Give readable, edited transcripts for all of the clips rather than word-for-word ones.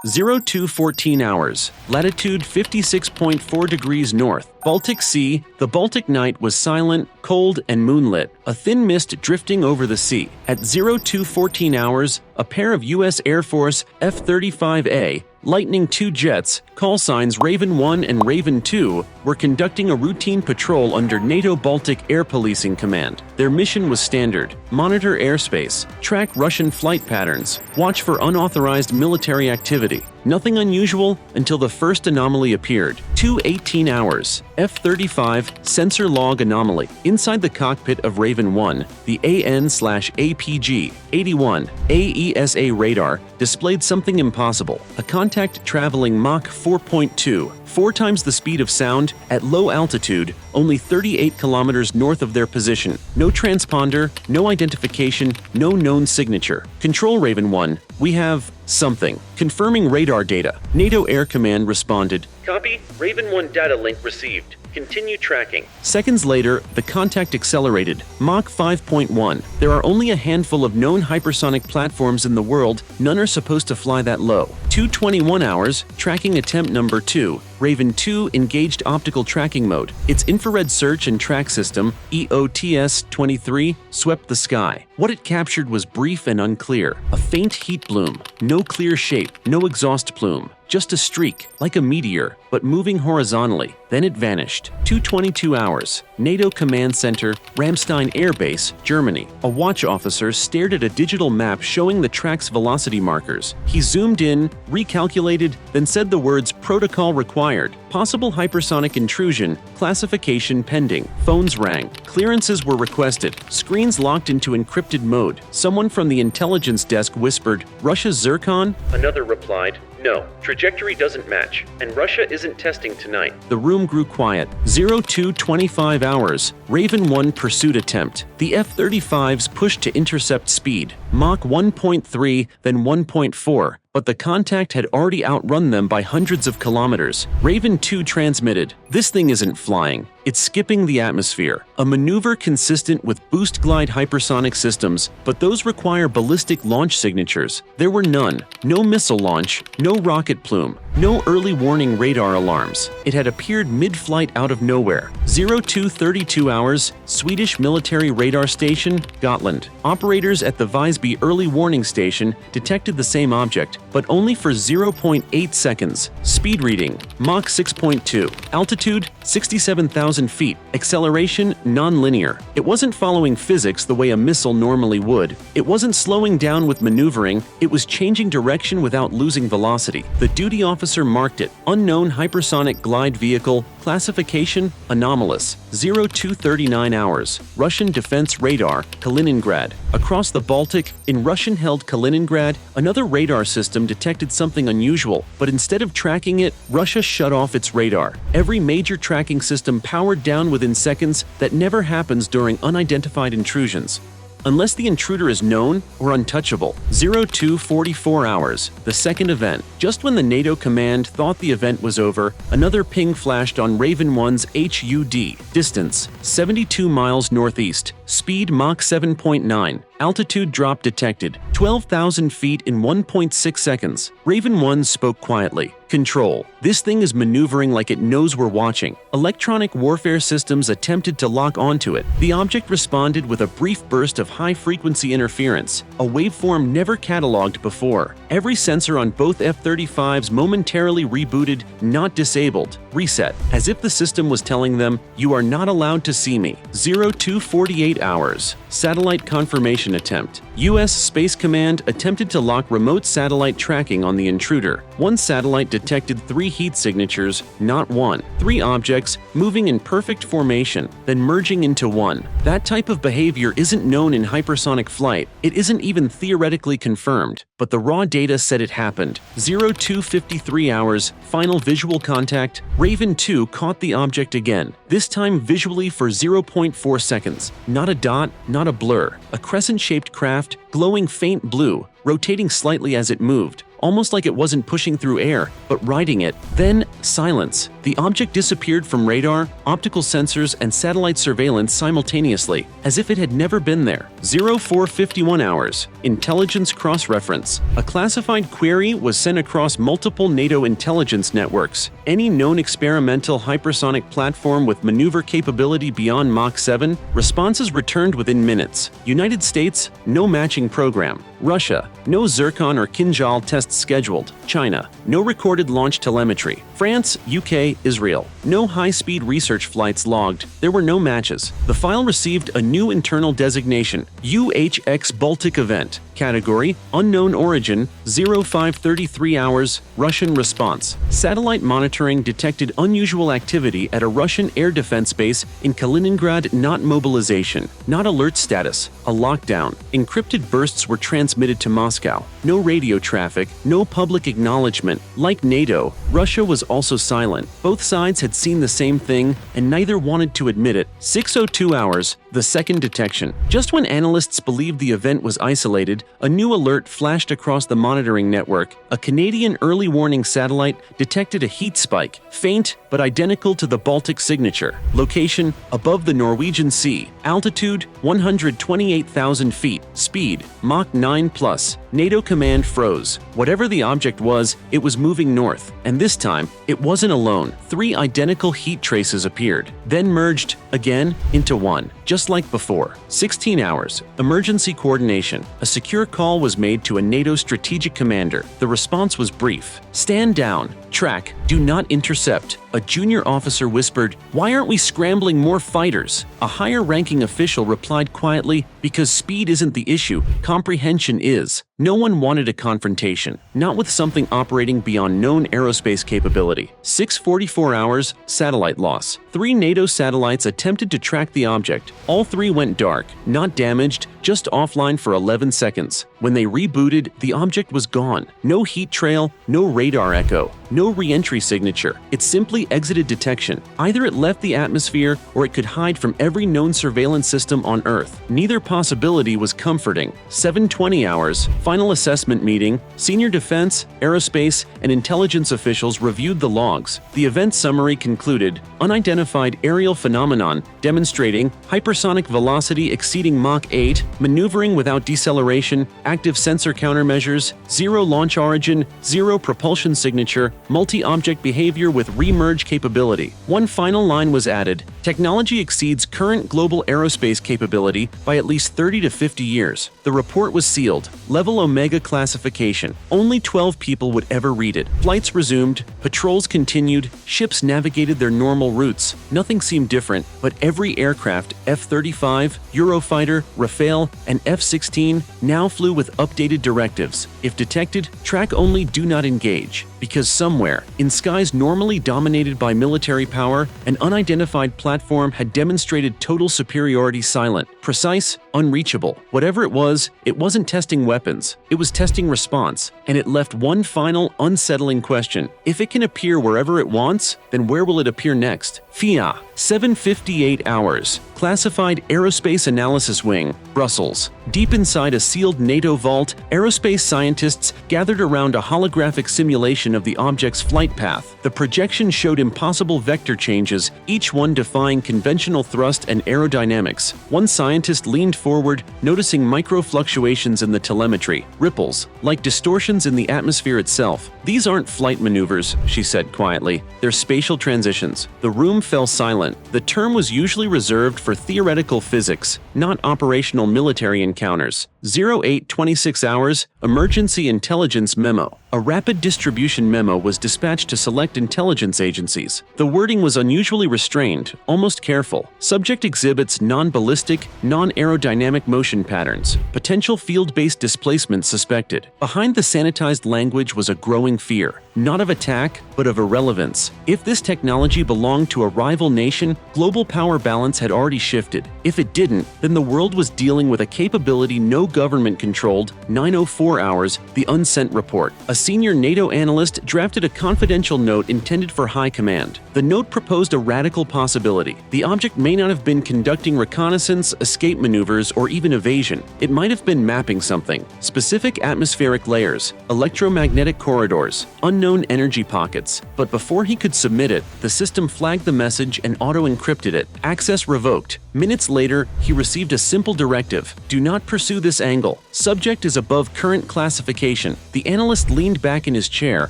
0214 hours, latitude 56.4 degrees north, Baltic Sea. The Baltic night was silent, cold, and moonlit, a thin mist drifting over the sea. At 0214 hours, a pair of U.S. Air Force F-35A Lightning II jets, call signs Raven 1 and Raven 2, were conducting a routine patrol under NATO Baltic Air Policing Command. Their mission was standard: monitor airspace, track Russian flight patterns, watch for unauthorized military activity. Nothing unusual until the first anomaly appeared. 2:18 hours, F-35 sensor log anomaly. Inside the cockpit of Raven 1, the AN/APG-81 AESA radar displayed something impossible: a contact traveling Mach 4.2, 4 times the speed of sound, at low altitude, only 38 kilometers north of their position. No transponder, no identification, no known signature. Control Raven 1, we have something. Confirming radar data. NATO Air Command responded, "Copy, Raven 1 data link received. Continue tracking." Seconds later, the contact accelerated. Mach 5.1. There are only a handful of known hypersonic platforms in the world. None are supposed to fly that low. 2:21 hours, tracking attempt number 2. Raven 2 engaged optical tracking mode. Its infrared search and track system, EOTS-23, swept the sky. What it captured was brief and unclear. A faint heat bloom. No clear shape, no exhaust plume. Just a streak, like a meteor, but moving horizontally. Then it vanished. 2:22 hours. NATO Command Center, Ramstein Air Base, Germany. A watch officer stared at a digital map showing the track's velocity markers. He zoomed in, recalculated, then said the words "protocol required." Possible hypersonic intrusion, classification pending. Phones rang. Clearances were requested. Screens locked into encrypted mode. Someone from the intelligence desk whispered, "Russia's Zircon?" Another replied, "No, trajectory doesn't match, and Russia isn't testing tonight." The room grew quiet. 0225 hours, Raven 1 pursuit attempt. The F-35s pushed to intercept speed. Mach 1.3, then 1.4. But the contact had already outrun them by hundreds of kilometers. Raven 2 transmitted, "This thing isn't flying. It's skipping the atmosphere." A maneuver consistent with boost glide hypersonic systems, but those require ballistic launch signatures. There were none. No missile launch, no rocket plume, no early warning radar alarms. It had appeared mid-flight out of nowhere. 0232 hours, Swedish military radar station, Gotland. Operators at the Visby early warning station detected the same object, but only for 0.8 seconds. Speed reading, Mach 6.2. Altitude, 67,000 feet. Acceleration, non-linear. It wasn't following physics the way a missile normally would. It wasn't slowing down with maneuvering. It was changing direction without losing velocity. The duty officer marked it: unknown hypersonic glide vehicle, classification, anomalous. 0239 hours, Russian defense radar, Kaliningrad. Across the Baltic, in Russian-held Kaliningrad, another radar system detected something unusual, but instead of tracking it, Russia shut off its radar. Every major tracking system powered down within seconds. That never happens during unidentified intrusions, unless the intruder is known or untouchable. 0244 hours, the second event. Just when the NATO command thought the event was over, another ping flashed on Raven 1's HUD. Distance, 72 miles northeast. Speed Mach 7.9. Altitude drop detected, 12,000 feet in 1.6 seconds. Raven 1 spoke quietly. "Control, this thing is maneuvering like it knows we're watching." Electronic warfare systems attempted to lock onto it. The object responded with a brief burst of high-frequency interference, a waveform never cataloged before. Every sensor on both F-35s momentarily rebooted, not disabled. Reset, as if the system was telling them, "You are not allowed to see me." 0248 hours. Satellite confirmation attempt. U.S. Space Command attempted to lock remote satellite tracking on the intruder. One satellite detected 3 heat signatures, not one. 3 objects moving in perfect formation, then merging into one. That type of behavior isn't known in hypersonic flight. It isn't even theoretically confirmed, but the raw data said it happened. 0253 hours, final visual contact. Raven 2 caught the object again, this time visually for 0.4 seconds. Not a dot, not a blur. A crescent-shaped craft, glowing faint blue, rotating slightly as it moved. almost like it wasn't pushing through air, but riding it. Then, silence. The object disappeared from radar, optical sensors, and satellite surveillance simultaneously, as if it had never been there. 0451 hours. Intelligence cross-reference. A classified query was sent across multiple NATO intelligence networks. Any known experimental hypersonic platform with maneuver capability beyond Mach 7? Responses returned within minutes. United States, no matching program. Russia, no Zircon or Kinjal tests scheduled. China, no recorded launch telemetry. France, UK, Israel, no high-speed research flights logged. There were no matches. The file received a new internal designation, UHX Baltic Event. Category, unknown origin, 0533 hours, Russian response. Satellite monitoring detected unusual activity at a Russian air defense base in Kaliningrad. Not mobilization, not alert status, a lockdown. Encrypted bursts were transmitted to Moscow. No radio traffic, no public acknowledgement. Like NATO, Russia was also silent. Both sides had seen the same thing, and neither wanted to admit it. 602 hours, the second detection. Just when analysts believed the event was isolated, a new alert flashed across the monitoring network. A Canadian early warning satellite detected a heat spike, faint but identical to the Baltic signature. Location, above the Norwegian Sea. Altitude, 128,000 feet. Speed, Mach 9+. NATO command froze. Whatever the object was, it was moving north. And this time, it wasn't alone. 3 identical heat traces appeared, then merged again into one, just like before. 16 hours. Emergency coordination. A secure call was made to a NATO strategic commander. The response was brief. Stand down. Track. Do not intercept. A junior officer whispered, "Why aren't we scrambling more fighters?" A higher-ranking official replied quietly, "Because speed isn't the issue, comprehension is." No one wanted a confrontation, not with something operating beyond known aerospace capability. 644 hours, satellite loss. 3 NATO satellites attempted to track the object. All 3 went dark, not damaged, just offline for 11 seconds. When they rebooted, the object was gone. No heat trail, no radar echo, no re-entry signature. It simply exited detection. Either it left the atmosphere or it could hide from every known surveillance system on Earth. Neither possibility was comforting. 720 hours, final assessment meeting. Senior defense, aerospace, and intelligence officials reviewed the logs. The event summary concluded, unidentified aerial phenomenon demonstrating hypersonic velocity exceeding Mach 8, maneuvering without deceleration, active sensor countermeasures, 0 launch origin, 0 propulsion signature, multi-object behavior with re-merge capability. One final line was added, technology exceeds current global aerospace capability by at least 30 to 50 years. The report was sealed, level Omega classification. Only 12 people would ever read it. Flights resumed, patrols continued, ships navigated their normal routes. Nothing seemed different, but every aircraft, F-35, Eurofighter, Rafale, and F-16, now flew with updated directives. If detected, track only, do not engage. Because somewhere, in skies normally dominated by military power, an unidentified platform had demonstrated total superiority silent, precise, unreachable. Whatever it wasn't testing weapons, it was testing response, and it left one final, unsettling question. If it can appear wherever it wants, then where will it appear next? FIA, 758 hours. Classified Aerospace Analysis Wing, Brussels. Deep inside a sealed NATO vault, aerospace scientists gathered around a holographic simulation of the object's flight path. The projection showed impossible vector changes, each one defying conventional thrust and aerodynamics. One scientist leaned forward, noticing micro-fluctuations in the telemetry, ripples, like distortions in the atmosphere itself. "These aren't flight maneuvers," she said quietly. "They're spatial transitions." The room fell silent. The term was usually reserved for theoretical physics, not operational military encounters. 0826 hours, emergency intelligence memo. A rapid distribution memo was dispatched to select intelligence agencies. The wording was unusually restrained, almost careful. Subject exhibits non-ballistic, non-aerodynamic motion patterns. Potential field-based displacement suspected. Behind the sanitized language was a growing fear, not of attack, but of irrelevance. If this technology belonged to a rival nation, global power balance had already shifted. If it didn't, then the world was dealing with a capability no government controlled. 904 hours, the unsent report. A senior NATO analyst drafted a confidential note intended for high command. The note proposed a radical possibility. The object may not have been conducting reconnaissance, escape maneuvers, or even evasion. It might have been mapping something. Specific atmospheric layers, electromagnetic corridors, unknown energy pockets. But before he could submit it, the system flagged the message and auto-encrypted it. Access revoked. Minutes later, he received a simple directive: do not pursue this angle. Subject is above current classification. The analyst leaned back in his chair,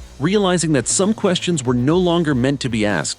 realizing that some questions were no longer meant to be asked.